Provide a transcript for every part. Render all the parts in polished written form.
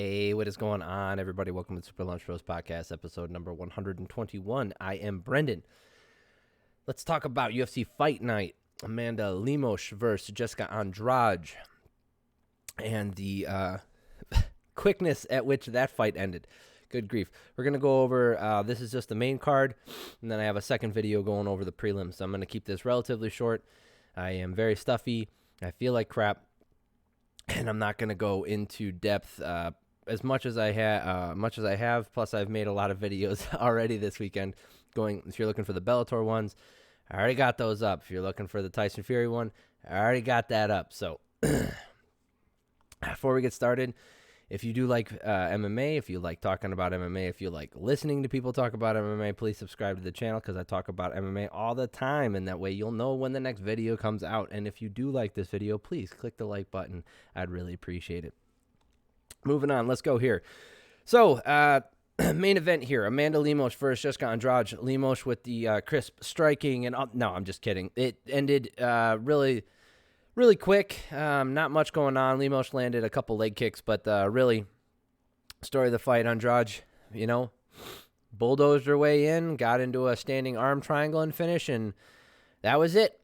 Hey, what is going on, everybody? Welcome to the Super Lunch Bros Podcast, episode number 121. I am Brendan. Let's talk about UFC Fight Night. Amanda Lemos versus Jessica Andrade. And the quickness at which that fight ended. Good grief. We're going to go over, this is just the main card, and then I have a second video going over the prelims. So I'm going to keep this relatively short. I am very stuffy. I feel like crap. And I'm not going to go into depth as much as I have. Plus, I've made a lot of videos already this weekend. If you're looking for the Bellator ones, I already got those up. If you're looking for the Tyson Fury one, I already got that up. So, before we get started, if you do like MMA, if you like talking about MMA, if you like listening to people talk about MMA, please subscribe to the channel because I talk about MMA all the time, and that way you'll know when the next video comes out. And if you do like this video, please click the like button. I'd really appreciate it. Moving on, let's go here. So, main event here, Amanda Lemos versus Jessica Andrade. Lemos with the crisp striking, and no, I'm just kidding. It ended really quick. Not much going on. Lemos landed a couple leg kicks, but really, story of the fight, Andrade, bulldozed her way in, got into a standing arm triangle and finish, and that was it.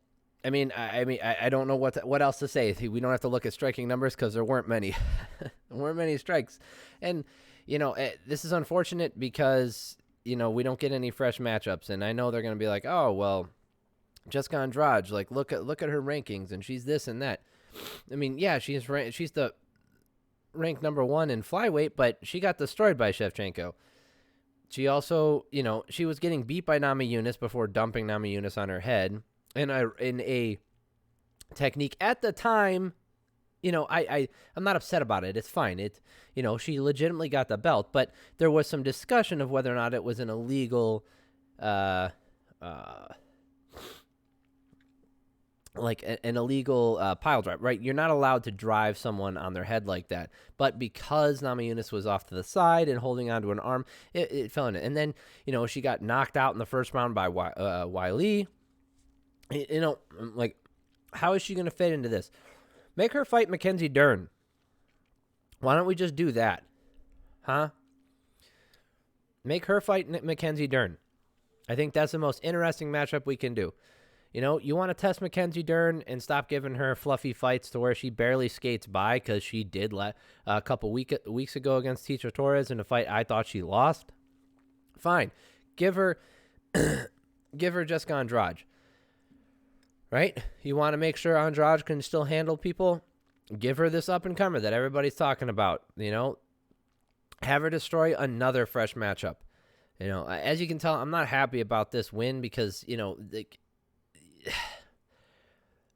I mean, I don't know what else to say. We don't have to look at striking numbers because there weren't many. There weren't many strikes. And, this is unfortunate because, we don't get any fresh matchups. And I know they're going to be like, oh, well, Jessica Andrade, like, look at her rankings, and she's this and that. I mean, yeah, she's the ranked number 1 in flyweight, but she got destroyed by Shevchenko. She also, she was getting beat by Namajunas before dumping Namajunas on her head. In a technique at the time, I'm not upset about it. It's fine. She legitimately got the belt, but there was some discussion of whether or not it was an illegal, an illegal pile drive, right? You're not allowed to drive someone on their head like that. But because Namajunas was off to the side and holding onto an arm, it fell in it. And then, she got knocked out in the first round by Wiley. How is she going to fit into this? Make her fight Mackenzie Dern. Why don't we just do that? Huh? Make her fight Mackenzie Dern. I think that's the most interesting matchup we can do. You want to test Mackenzie Dern and stop giving her fluffy fights to where she barely skates by, because she did a couple weeks ago against Tecia Torres in a fight I thought she lost. Fine. Give her Jessica Andrade. Right? You want to make sure Andrade can still handle people? Give her this up-and-comer that everybody's talking about, Have her destroy another fresh matchup. As you can tell, I'm not happy about this win because,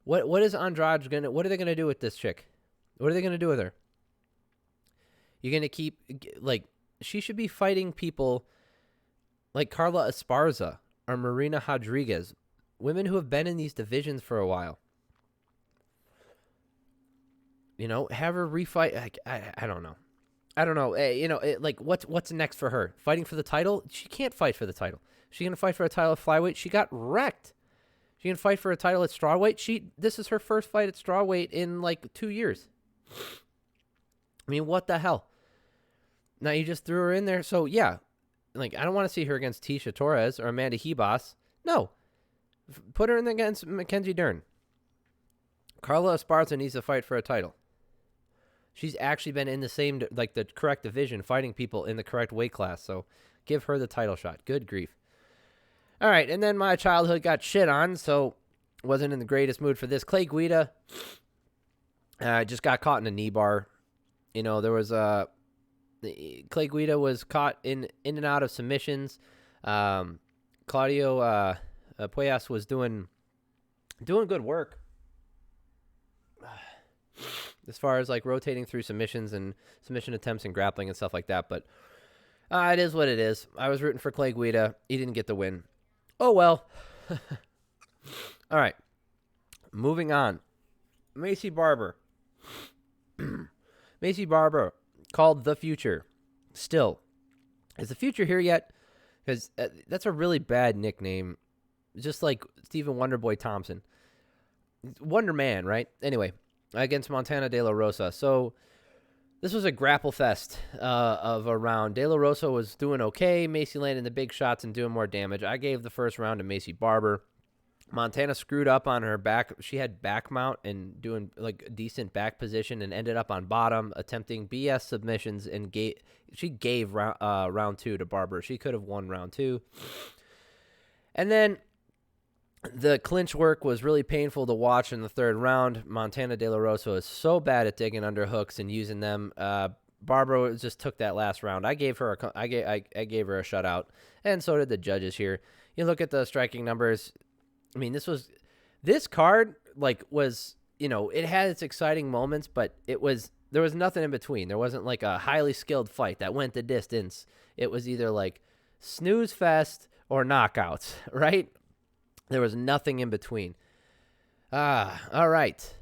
what is Andrade what are they going to do with this chick? What are they going to do with her? You're going to keep, she should be fighting people like Carla Esparza or Marina Rodriguez. Women who have been in these divisions for a while. Have her refight. I don't know. I don't know. What's next for her? Fighting for the title? She can't fight for the title. She's going to fight for a title at flyweight. She got wrecked. She can fight for a title at strawweight. This is her first fight at strawweight in 2 years. I mean, what the hell? Now you just threw her in there. So yeah, I don't want to see her against Tecia Torres or Amanda Ribas. No. Put her in against Mackenzie Dern. Carla Esparza needs to fight for a title. She's actually been in the same, the correct division, fighting people in the correct weight class. So give her the title shot. Good grief. All right, and then my childhood got shit on, so wasn't in the greatest mood for this. Clay Guida just got caught in a knee bar. There was Clay Guida was caught in and out of submissions. Claudio Puelles was doing good work as far as rotating through submissions and submission attempts and grappling and stuff like that. But it is what it is. I was rooting for Clay Guida. He didn't get the win. Oh, well. All right. Moving on. Macy Barber. Macy Barber, called The Future. Still. Is the future here yet? Because that's a really bad nickname. Just like Stephen Wonderboy Thompson. Wonder Man, right? Anyway, against Montana De La Rosa. So This was a grapple fest of a round. De La Rosa was doing okay. Macy landing the big shots and doing more damage. I gave the first round to Macy Barber. Montana screwed up on her back. She had back mount and doing like a decent back position and ended up on bottom attempting BS submissions and she gave round 2 to Barber. She could have won round 2. And then the clinch work was really painful to watch in the third round. Montana De La Rosa is so bad at digging under hooks and using them. Barber just took that last round. I gave her a shutout, and so did the judges here. You look at the striking numbers. I mean, this card was, it had its exciting moments, but there was nothing in between. There wasn't like a highly skilled fight that went the distance. It was either like snooze fest or knockouts, right? There was nothing in between. All right.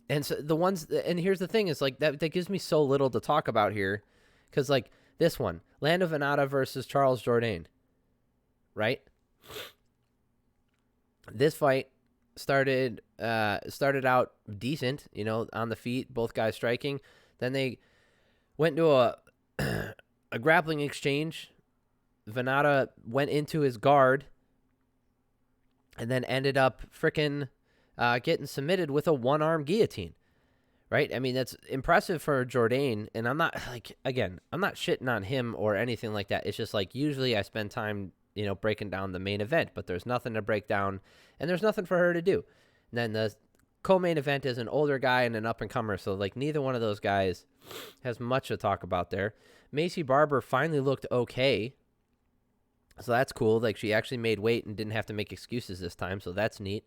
And so and here's the thing is like that gives me so little to talk about here. Cause like this one, Lando Venata versus Charles Jourdain, right? This fight started out decent, on the feet, both guys striking. Then they went to a grappling exchange. Venata went into his guard and then ended up freaking getting submitted with a one-arm guillotine, right? I mean, that's impressive for Jourdain, and I'm not shitting on him or anything like that. It's just like usually I spend time breaking down the main event, but there's nothing to break down, and there's nothing for her to do. And then the co-main event is an older guy and an up-and-comer, so like neither one of those guys has much to talk about there. Macy Barber finally looked okay, so that's cool. Like she actually made weight and didn't have to make excuses this time, so that's neat.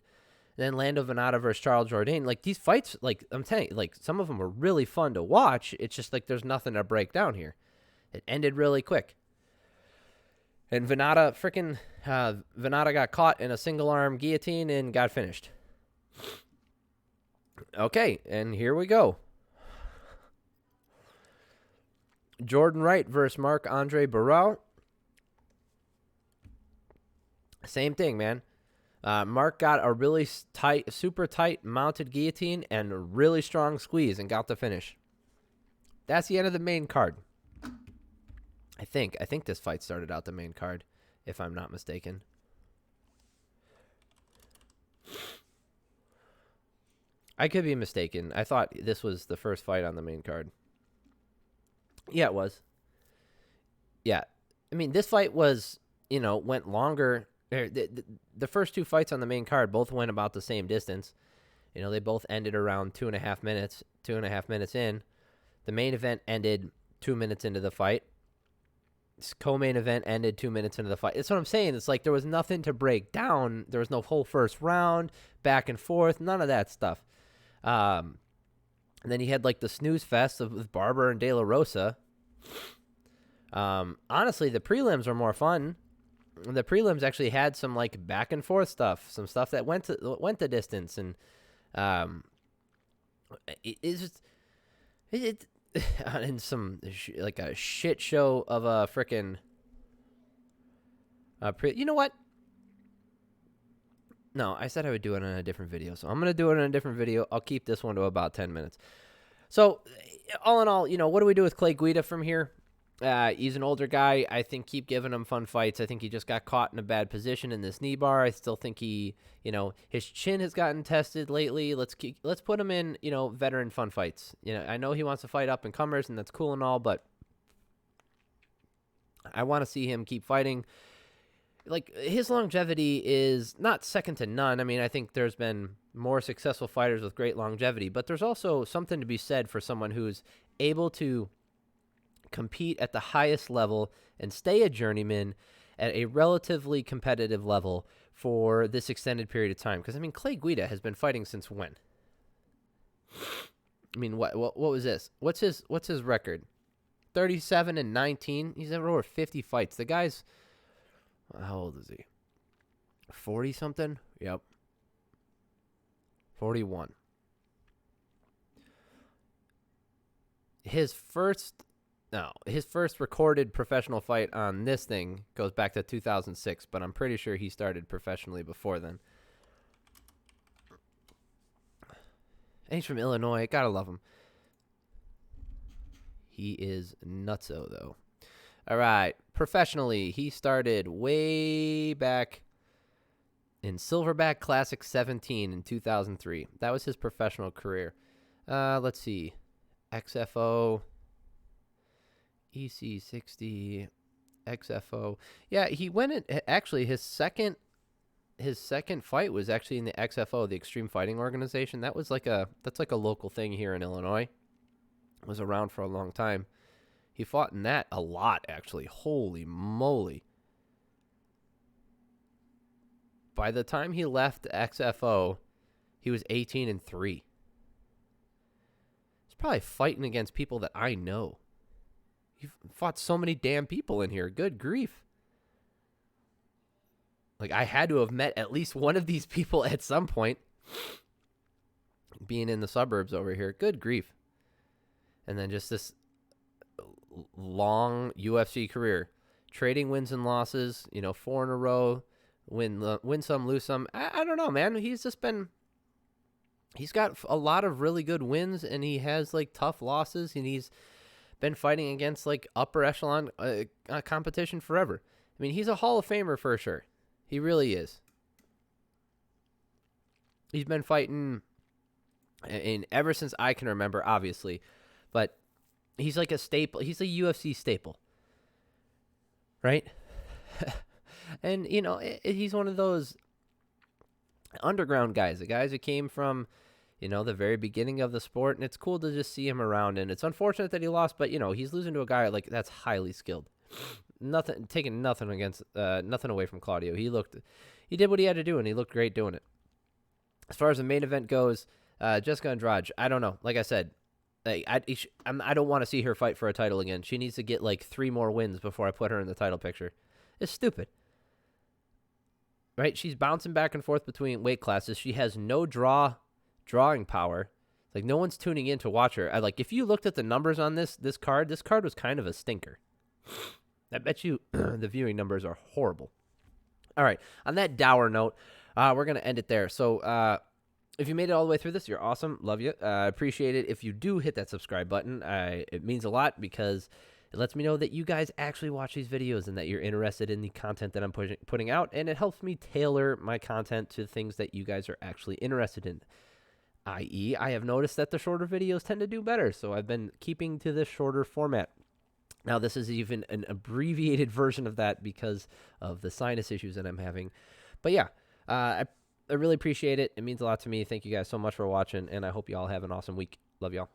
And then Lando Venata versus Charles Jourdain, like these fights, like I'm telling you, like some of them are really fun to watch. It's just like there's nothing to break down here. It ended really quick. And Venata got caught in a single arm guillotine and got finished. Okay, and here we go. Jordan Wright versus Marc-Andre Barrel. Same thing, man. Mark got a really super tight mounted guillotine and a really strong squeeze and got the finish. That's the end of the main card. I think this fight started out the main card, if I'm not mistaken. I could be mistaken. I thought this was the first fight on the main card. Yeah, it was. Yeah. I mean, this fight was, went longer. The first two fights on the main card both went about the same distance. They both ended around 2.5 minutes, 2.5 minutes in. The main event ended 2 minutes into the fight. This co-main event ended 2 minutes into the fight. That's what I'm saying. It's like there was nothing to break down. There was no whole first round, back and forth, none of that stuff. And then you had like the snooze fest with Barber and De La Rosa. Honestly, the prelims were more fun. The prelims actually had some like back and forth stuff, some stuff that went the distance, and in some like a shit show of a frickin' you know what? No, I said I would do it in a different video, so I'm gonna do it in a different video. I'll keep this one to about 10 minutes. So, all in all, what do we do with Clay Guida from here? He's an older guy. I think keep giving him fun fights. I think he just got caught in a bad position in this knee bar. I still think he, his chin has gotten tested lately. Let's put him in, veteran fun fights. I know he wants to fight up and comers, and that's cool and all, but I want to see him keep fighting. Like his longevity is not second to none. I mean, I think there's been more successful fighters with great longevity, but there's also something to be said for someone who's able to compete at the highest level and stay a journeyman at a relatively competitive level for this extended period of time. Because I mean, Clay Guida has been fighting since when? I mean, what was this? What's his record? 37-19. He's had over 50 fights. The guy's, how old is he? 40 something? Yep. 41. His first recorded professional fight on this thing goes back to 2006, but I'm pretty sure he started professionally before then. And he's from Illinois. Gotta love him. He is nutso, though. All right. Professionally, he started way back in Silverback Classic 17 in 2003. That was his professional career. Let's see. XFO, EC60, XFO. Yeah, he went in. Actually, his second fight was actually in the XFO, the Extreme Fighting Organization. That's like a local thing here in Illinois. It was around for a long time. He fought in that a lot, actually. Holy moly. By the time he left XFO, he was 18-3. He's probably fighting against people that I know. You've fought so many damn people in here. Good grief. Like, I had to have met at least one of these people at some point. Being in the suburbs over here. Good grief. And then just this long UFC career. Trading wins and losses. 4 in a row. Win some, lose some. I don't know, man. He's got a lot of really good wins, and he has, like, tough losses, and he's been fighting against, like, upper echelon competition forever. I mean, he's a Hall of Famer for sure. He really is. He's been fighting ever since I can remember, obviously. But he's like a staple. He's a UFC staple. Right? And, he's one of those underground guys. The guys that came from, the very beginning of the sport. And it's cool to just see him around. And it's unfortunate that he lost. But, he's losing to a guy like that's highly skilled. Taking nothing away from Claudio. He did what he had to do, and he looked great doing it. As far as the main event goes, Jessica Andrade, I don't know. Like I said, I don't want to see her fight for a title again. She needs to get like 3 more wins before I put her in the title picture. It's stupid. Right? She's bouncing back and forth between weight classes. She has no drawing power. Like, no one's tuning in to watch her. If you looked at the numbers on this card was kind of a stinker. I bet you the viewing numbers are horrible. All right. On that dour note, we're going to end it there. So if you made it all the way through this, you're awesome. Love you. I appreciate it. If you do hit that subscribe button, it means a lot because it lets me know that you guys actually watch these videos and that you're interested in the content that I'm putting out. And it helps me tailor my content to things that you guys are actually interested in. I.e., I have noticed that the shorter videos tend to do better. So I've been keeping to this shorter format. Now, this is even an abbreviated version of that because of the sinus issues that I'm having. But yeah, I really appreciate it. It means a lot to me. Thank you guys so much for watching, and I hope you all have an awesome week. Love y'all.